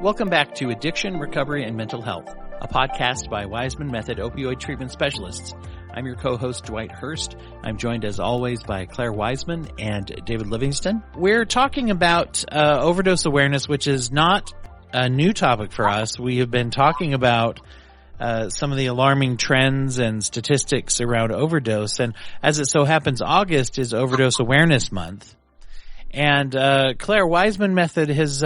Welcome back to Addiction, Recovery, and Mental Health, a podcast by Waismann Method Opioid Treatment Specialists. I'm your co-host, Dwight Hurst. I'm joined, as always, by Clare Waismann and David Livingston. We're talking about overdose awareness, which is not a new topic for us. We have been talking about some of the alarming trends and statistics around overdose. And as it so happens, August is Overdose Awareness Month. And Clare Waismann Method has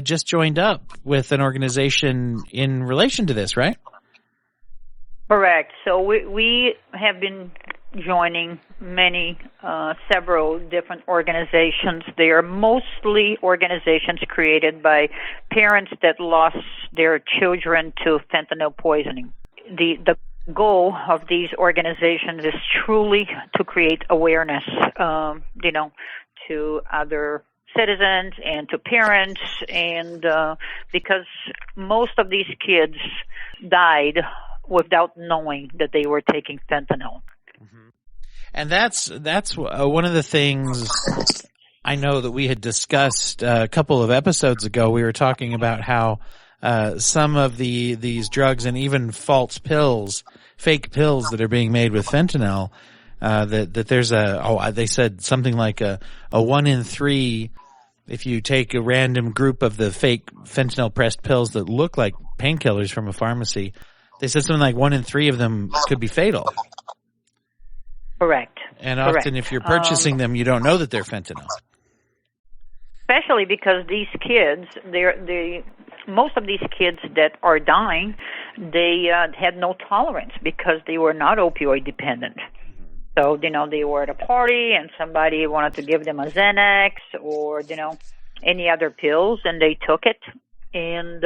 just joined up with an organization in relation to this, right? Correct. So we have been joining several different organizations. They are mostly organizations created by parents that lost their children to fentanyl poisoning. The goal of these organizations is truly to create awareness, to other citizens and to parents, and because most of these kids died without knowing that they were taking fentanyl. Mm-hmm. And that's one of the things I know that we had discussed a couple of episodes ago. We were talking about how some of these drugs and even false pills, fake pills that are being made with fentanyl, that there's they said something like a 1 in 3, if you take a random group of the fake fentanyl pressed pills that look like painkillers from a pharmacy, they said something like 1 in 3 of them could be fatal. Correct. And often if you're purchasing them, you don't know that they're fentanyl. Especially because these kids, most of these kids that are dying, they had no tolerance because they were not opioid dependent. So, they were at a party and somebody wanted to give them a Xanax or, any other pills, and they took it, and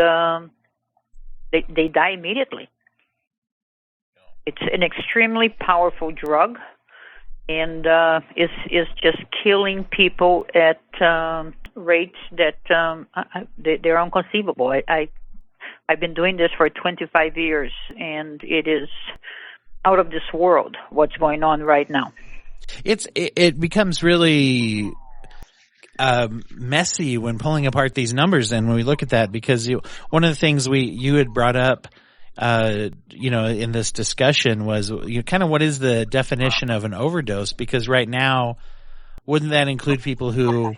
they die immediately. It's an extremely powerful drug, and is just killing people at rates that they're inconceivable. I've been doing this for 25 years, and it is out of this world what's going on right now. It becomes really messy when pulling apart these numbers, and when we look at that, because one of the things you had brought up in this discussion was kind of what is the definition of an overdose, because right now wouldn't that include people who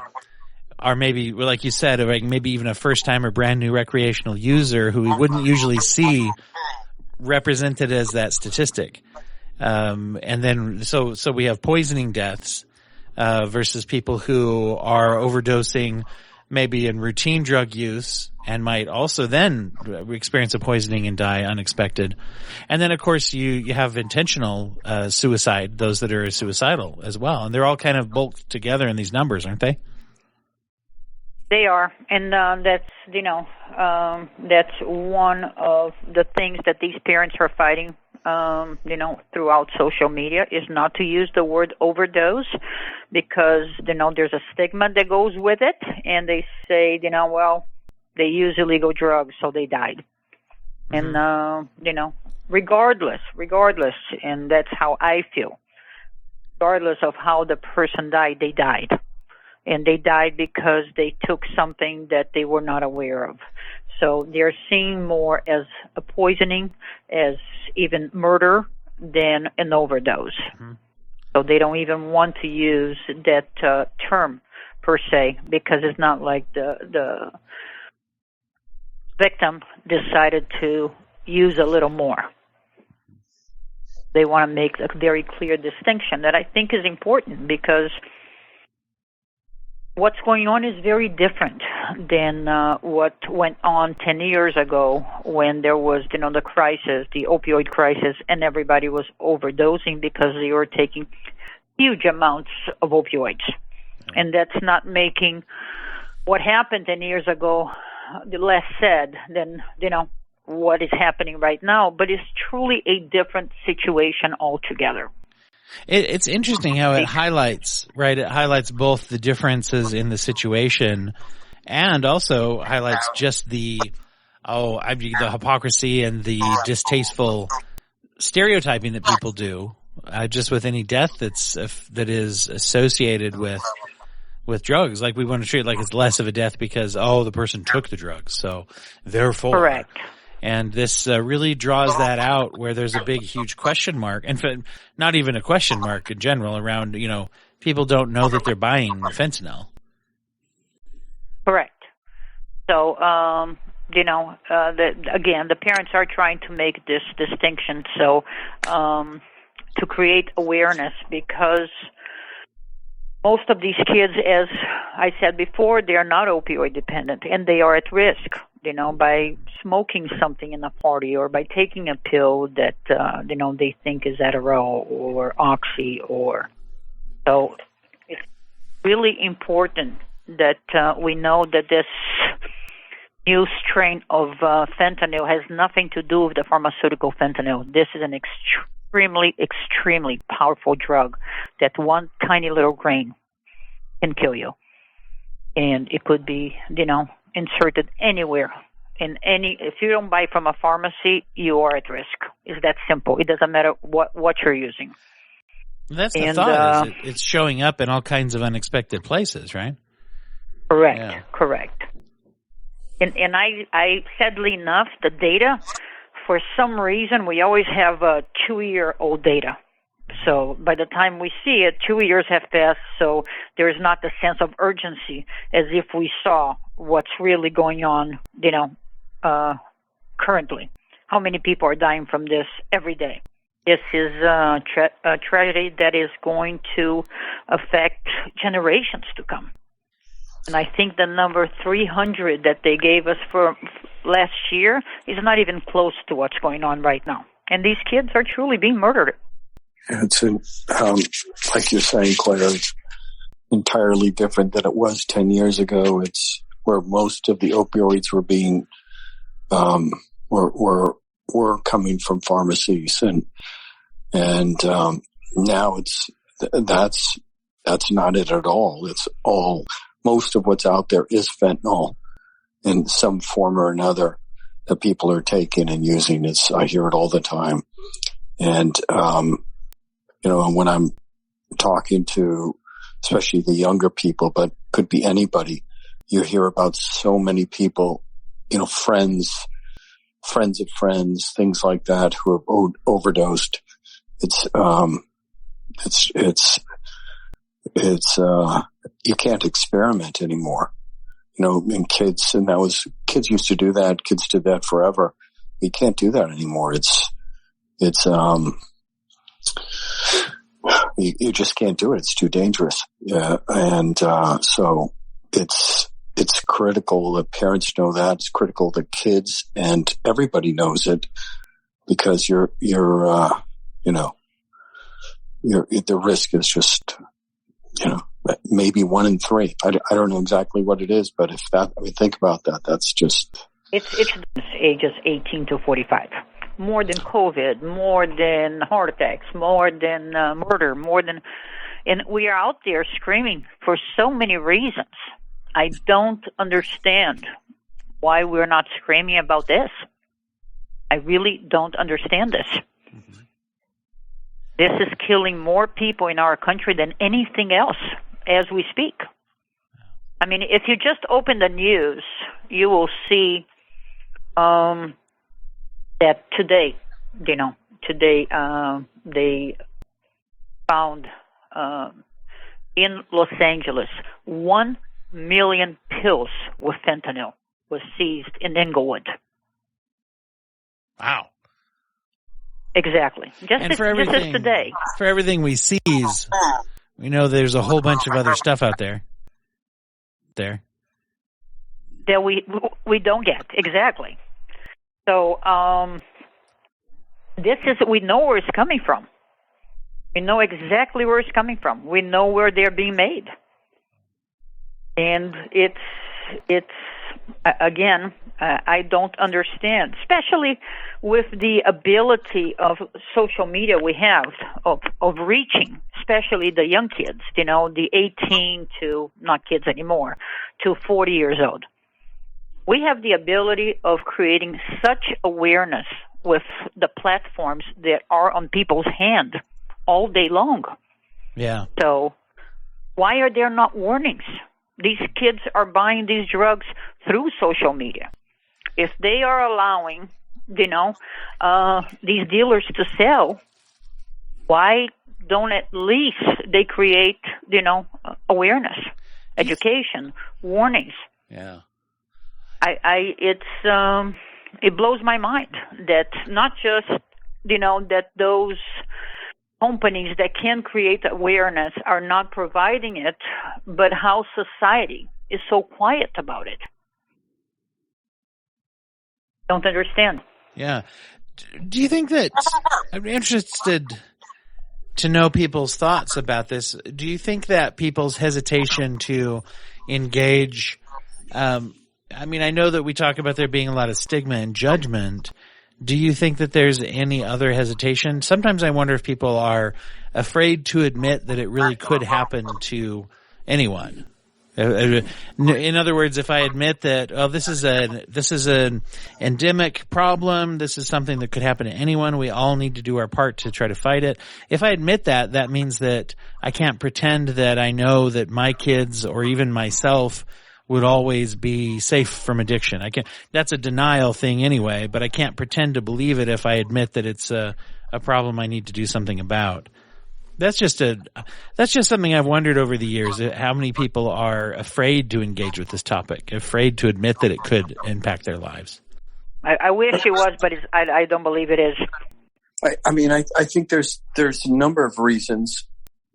are maybe, like you said, or maybe even a first time or brand new recreational user who we wouldn't usually see represented as that statistic. And then so we have poisoning deaths versus people who are overdosing maybe in routine drug use and might also then experience a poisoning and die unexpected. And then, of course, you have intentional suicide, those that are suicidal as well. And they're all kind of bulked together in these numbers, aren't they? They are, and that's one of the things that these parents are fighting, throughout social media, is not to use the word overdose, because there's a stigma that goes with it, and they say they use illegal drugs, so they died, mm-hmm. And regardless, and that's how I feel. Regardless of how the person died, they died. And they died because they took something that they were not aware of. So they're seen more as a poisoning, as even murder, than an overdose. Mm-hmm. So they don't even want to use that term per se, because it's not like the victim decided to use a little more. They want to make a very clear distinction that I think is important, because what's going on is very different than what went on 10 years ago, when there was, the crisis, the opioid crisis, and everybody was overdosing because they were taking huge amounts of opioids. And that's not making what happened 10 years ago less sad than, what is happening right now, but it's truly a different situation altogether. It's interesting how it highlights, right? It highlights both the differences in the situation and also highlights just the hypocrisy and the distasteful stereotyping that people do, just with any death that is associated with with drugs. Like, we want to treat it like it's less of a death because, the person took the drugs, so therefore. Correct. And this really draws that out where there's a big, huge question mark. In fact, not even a question mark in general around, people don't know that they're buying fentanyl. Correct. So, the parents are trying to make this distinction. So, to create awareness, because most of these kids, as I said before, they are not opioid dependent, and they are at risk, by smoking something in a party or by taking a pill that, they think is Adderall or Oxy so it's really important that we know that this new strain of fentanyl has nothing to do with the pharmaceutical fentanyl. This is an extremely, extremely powerful drug that one tiny little grain can kill you. And it could be, inserted anywhere. If you don't buy from a pharmacy, you are at risk. It's that simple. It doesn't matter what you're using. That's the thought. It's showing up in all kinds of unexpected places, right? Correct. Yeah. Correct. And I sadly enough, the data, for some reason, we always have 2-year-old data. So by the time we see it, 2 years have passed, so there is not the sense of urgency as if we saw what's really going on, currently. How many people are dying from this every day? This is a tragedy that is going to affect generations to come. And I think the number 300 that they gave us for last year is not even close to what's going on right now. And these kids are truly being murdered. It's like you're saying, Claire, it's entirely different than it was 10 years ago. It's where most of the opioids were being were coming from pharmacies, and now that's not it at all. It's all, most of what's out there is fentanyl in some form or another that people are taking and using. I hear it all the time. And, when I'm talking to, especially the younger people, but could be anybody, you hear about so many people, friends of friends, things like that, who have overdosed. You can't experiment anymore, in kids. And kids used to do that. Kids did that forever. You can't do that anymore. You just can't do it. It's too dangerous. So it's critical that parents know that. It's critical that kids and everybody knows it, because the risk is just, maybe 1 in 3. I don't know exactly what it is, but think about that. That's just. It's ages 18 to 45. More than COVID, more than heart attacks, more than murder, and we are out there screaming for so many reasons. I don't understand why we're not screaming about this. I really don't understand this. Mm-hmm. This is killing more people in our country than anything else as we speak. I mean, if you just open the news, you will see that today, they found in Los Angeles 1 million pills with fentanyl was seized in Inglewood. Wow. Exactly. Just as today. For everything we seize, we know there's a whole bunch of other stuff out there. That we don't get. Exactly. So we know where it's coming from. We know exactly where it's coming from. We know where they're being made. And it's again, I don't understand, especially with the ability of social media we have of reaching, especially the young kids, the 18 to, not kids anymore, to 40 years old. We have the ability of creating such awareness with the platforms that are on people's hand all day long. Yeah. So Why are there not warnings? These kids are buying these drugs through social media. If they are allowing, these dealers to sell, why don't at least they create, awareness, education, warnings? Yeah. It blows my mind that not just, that those companies that can create awareness are not providing it, but how society is so quiet about it. Don't understand. Yeah. Do you think that, I'm interested to know people's thoughts about this. Do you think that people's hesitation to engage, I know that we talk about there being a lot of stigma and judgment. Do you think that there's any other hesitation? Sometimes I wonder if people are afraid to admit that it really could happen to anyone. In other words, if I admit that, this is an endemic problem, this is something that could happen to anyone, we all need to do our part to try to fight it. If I admit that, that means that I can't pretend that I know that my kids or even myself would always be safe from addiction. That's a denial thing anyway, but I can't pretend to believe it if I admit that it's a problem I need to do something about. That's just something I've wondered over the years, how many people are afraid to engage with this topic, afraid to admit that it could impact their lives. I wish it was, but I don't believe it is. I think there's a number of reasons.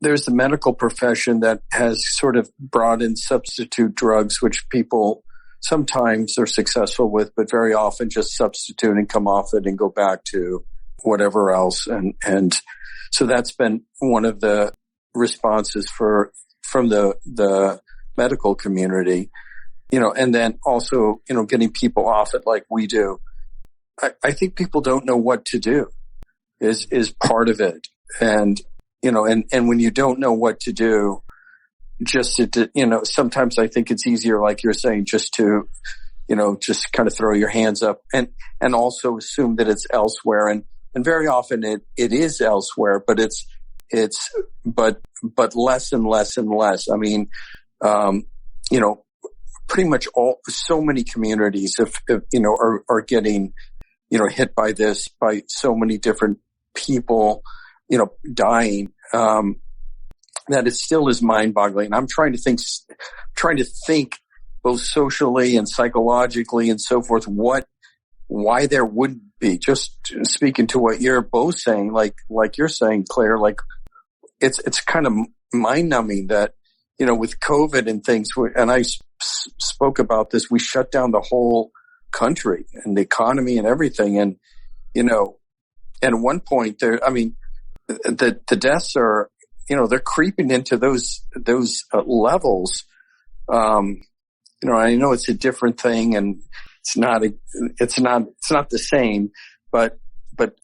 There's the medical profession that has sort of brought in substitute drugs, which people sometimes are successful with, but very often just substitute and come off it and go back to whatever else. And so that's been one of the responses from the medical community, and then also, getting people off it like we do. I think people don't know what to do is part of it. And when you don't know what to do, sometimes I think it's easier, like you're saying, just to, just kind of throw your hands up and also assume that it's elsewhere. And very often it is elsewhere, but but less and less and less. Pretty much so many communities are getting, hit by this, by so many different people, dying, that it still is mind-boggling. I'm trying to think both socially and psychologically and so forth, why there would be, just speaking to what you're both saying, like you're saying, Claire, like it's kind of mind-numbing that, with COVID and things, and I spoke about this, we shut down the whole country and the economy and everything. And, at one point the deaths are, they're creeping into those levels. I know it's a different thing and it's not the same, but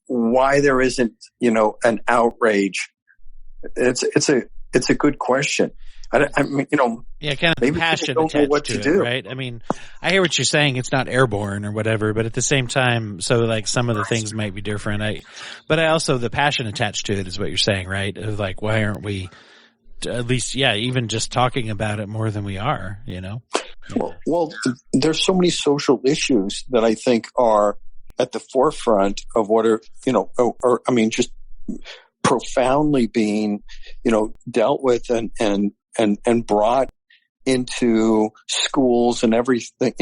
why there isn't, an outrage? It's a good question. Kind of passion attached to it, right? I hear what you're saying. It's not airborne or whatever, but at the same time, so like some of the things might be different. But I also, the passion attached to it is what you're saying, right? Of like, why aren't we at least, even just talking about it more than we are, Well, there's so many social issues that I think are at the forefront of what are, just profoundly being, dealt with and brought into schools and everything,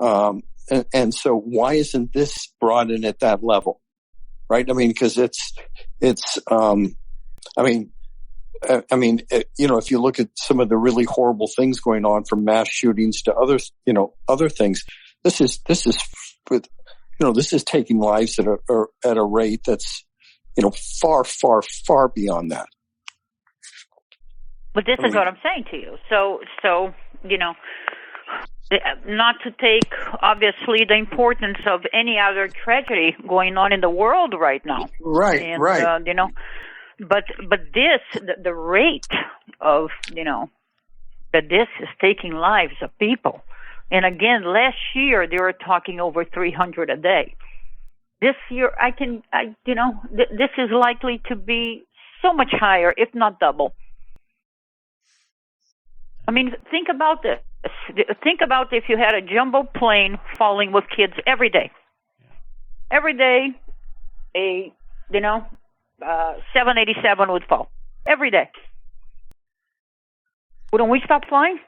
and so why isn't this brought in at that level? Right? Because if you look at some of the really horrible things going on, from mass shootings to other things, this is taking lives at a rate that's, far, far, far beyond that. But this is what I'm saying to you. So, not to take, obviously, the importance of any other tragedy going on in the world right now. Right, and, right. But this, the rate of, that this is taking lives of people. And again, last year they were talking over 300 a day. This year, this is likely to be so much higher, if not double. I mean, think about this. Think about if you had a jumbo plane falling with kids every day. Every day, a 787 would fall. Every day. Wouldn't we stop flying?